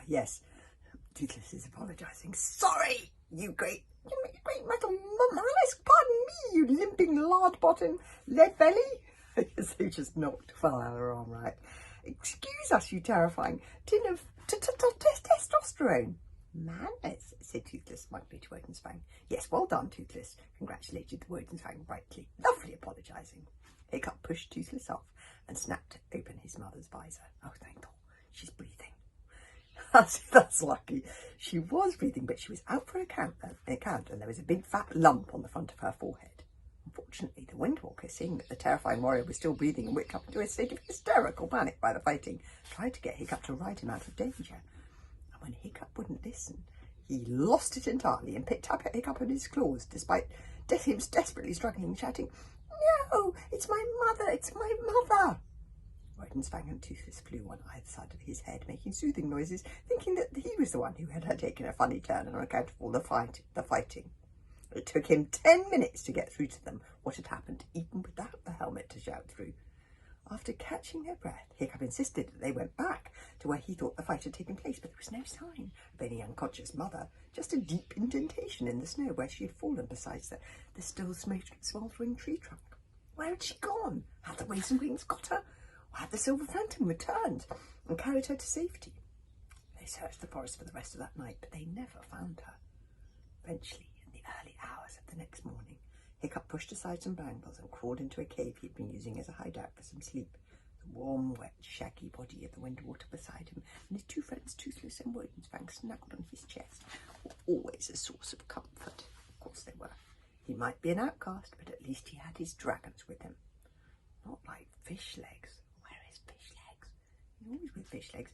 yes. Toothless is apologising. Sorry, you great metal malice. Pardon me, you limping lard-bottom lead belly. Yes, they just knocked fell out of her arm, right. Excuse us, you terrifying tin of testosterone. Manners, said Toothless smugly to Wodenspang. Yes, well done, Toothless, congratulated the Wodenspang brightly. Lovely apologising. Hiccup pushed Toothless off and snapped open his mother's visor. Oh, thank God, she's breathing. That's lucky. She was breathing, but she was out for a count, and there was a big fat lump on the front of her forehead. Unfortunately, the Windwalker, seeing that the terrifying warrior was still breathing and whipped up into a state of hysterical panic by the fighting, tried to get Hiccup to ride him out of danger. And when Hiccup wouldn't listen, he lost it entirely and picked up Hiccup in his claws, despite him desperately struggling, shouting, "No, it's my mother, it's my mother!" Wodenspang and Toothless flew on either side of his head, making soothing noises, thinking that he was the one who had taken a funny turn on account of all the fighting. It took him 10 minutes to get through to them what had happened, even without the helmet to shout through. After catching their breath, Hiccup insisted that they went back to where he thought the fight had taken place, but there was no sign of any unconscious mother, just a deep indentation in the snow where she had fallen beside the still smouldering tree trunk. Where had she gone? Had the Ways and Wings got her? Or had the Silver Phantom returned and carried her to safety? They searched the forest for the rest of that night, but they never found her. Eventually, in the early hours of the next morning, Hiccup pushed aside some brambles and crawled into a cave he'd been using as a hideout for some sleep. The warm, wet, shaggy body of the Windwater beside him, and his two friends Toothless and Wodenspang snuggled on his chest, were always a source of comfort. Of course they were. He might be an outcast, but at least he had his dragons with him. Not like Fishlegs. Where is Fishlegs? He's always with Fishlegs,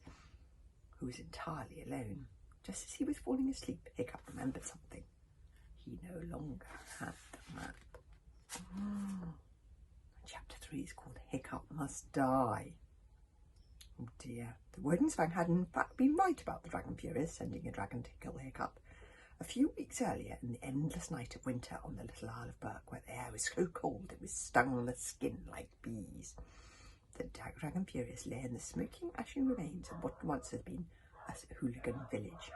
who was entirely alone. Just as he was falling asleep, Hiccup remembered something. He no longer had the map. Chapter 3 is called Hiccup Must Die. Oh dear. The Wodenspang had in fact been right about the Dragon Furious sending a dragon to kill Hiccup. A few weeks earlier, in the endless night of winter on the little Isle of Berk, where the air was so cold it was stung the skin like bees, the Dragon Furious lay in the smoking, ashen remains of what once had been a hooligan village.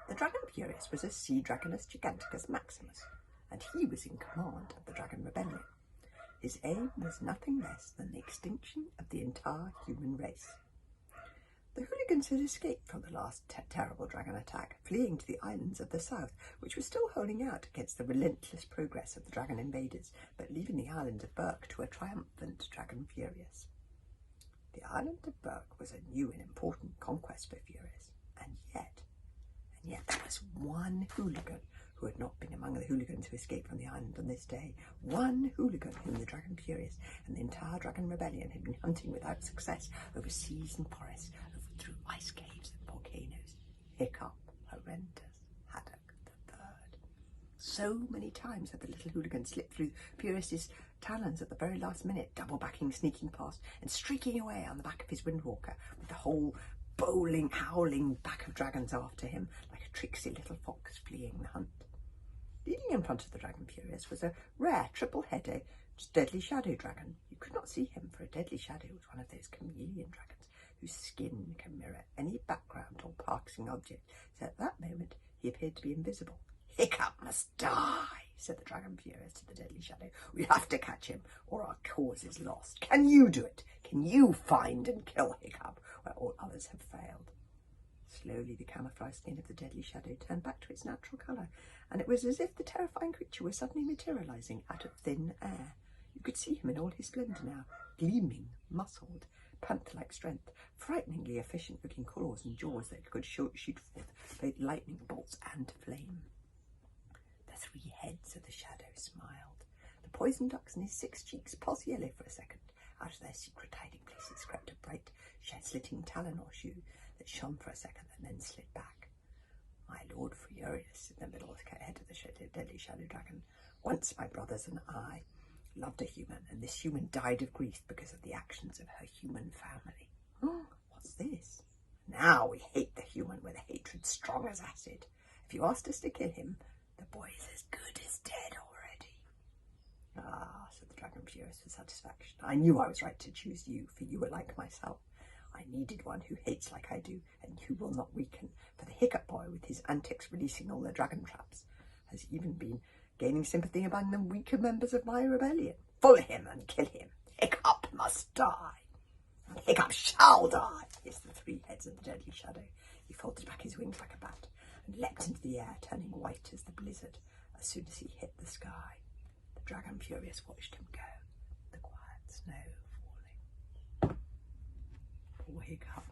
The Dragon Furious was a sea dragonus giganticus maximus, and he was in command of the Dragon Rebellion. His aim was nothing less than the extinction of the entire human race. The hooligans had escaped from the last terrible dragon attack, fleeing to the islands of the south, which were still holding out against the relentless progress of the dragon invaders, but leaving the island of Berk to a triumphant Dragon Furious. The island of Berk was a new and important conquest for Furious, and yet there was one hooligan who had not been among the hooligans who escaped from the island on this day. One hooligan whom the Dragon Furious and the entire Dragon Rebellion had been hunting without success over seas and forests, through ice caves and volcanoes. Hiccup, Horrendous, Haddock the Third. So many times had the little hooligan slipped through Furious's talons at the very last minute, double-backing, sneaking past, and streaking away on the back of his Windwalker, with the whole bowling, howling back of dragons after him, like a tricksy little fox fleeing the hunt. Leading in front of the Dragon Furious was a rare triple-headed deadly shadow dragon. You could not see him, for a deadly shadow was one of those chameleon dragons whose skin can mirror any background or passing object, so at that moment he appeared to be invisible. "Hiccup must die," said the Dragon Furious to the deadly shadow. "We have to catch him, or our cause is lost. Can you do it? Can you find and kill Hiccup where all others have failed?" Slowly the camouflage skin of the deadly shadow turned back to its natural colour, and it was as if the terrifying creature was suddenly materialising out of thin air. You could see him in all his splendour now, gleaming, muscled, panther-like strength, frighteningly efficient-looking claws and jaws that could shoot forth both lightning bolts and flame. The three heads of the shadow smiled. The poison ducks in his 6 cheeks pulsed yellow for a second. Out of their secret hiding places crept a bright, slitting talon or shoe that shone for a second and then slid back. "My Lord Furious," in the middle head of the deadly shadow dragon, "once my brothers and I loved a human, and this human died of grief because of the actions of her human family." "What's this?" "Now we hate the human with a hatred strong as acid. If you asked us to kill him, the boy is as good as dead already." "Ah," said the Dragon Furious with satisfaction. "I knew I was right to choose you, for you were like myself. I needed one who hates like I do and who will not weaken, for the Hiccup Boy, with his antics releasing all the dragon traps, has even been gaining sympathy among the weaker members of my rebellion. Follow him and kill him. Hiccup must die. And Hiccup shall die, hissed the three heads of the deadly shadow. He folded back his wings like a bat and leapt into the air, turning white as the blizzard as soon as he hit the sky. The dragon furious watched him go, the quiet snow falling. Poor Hiccup.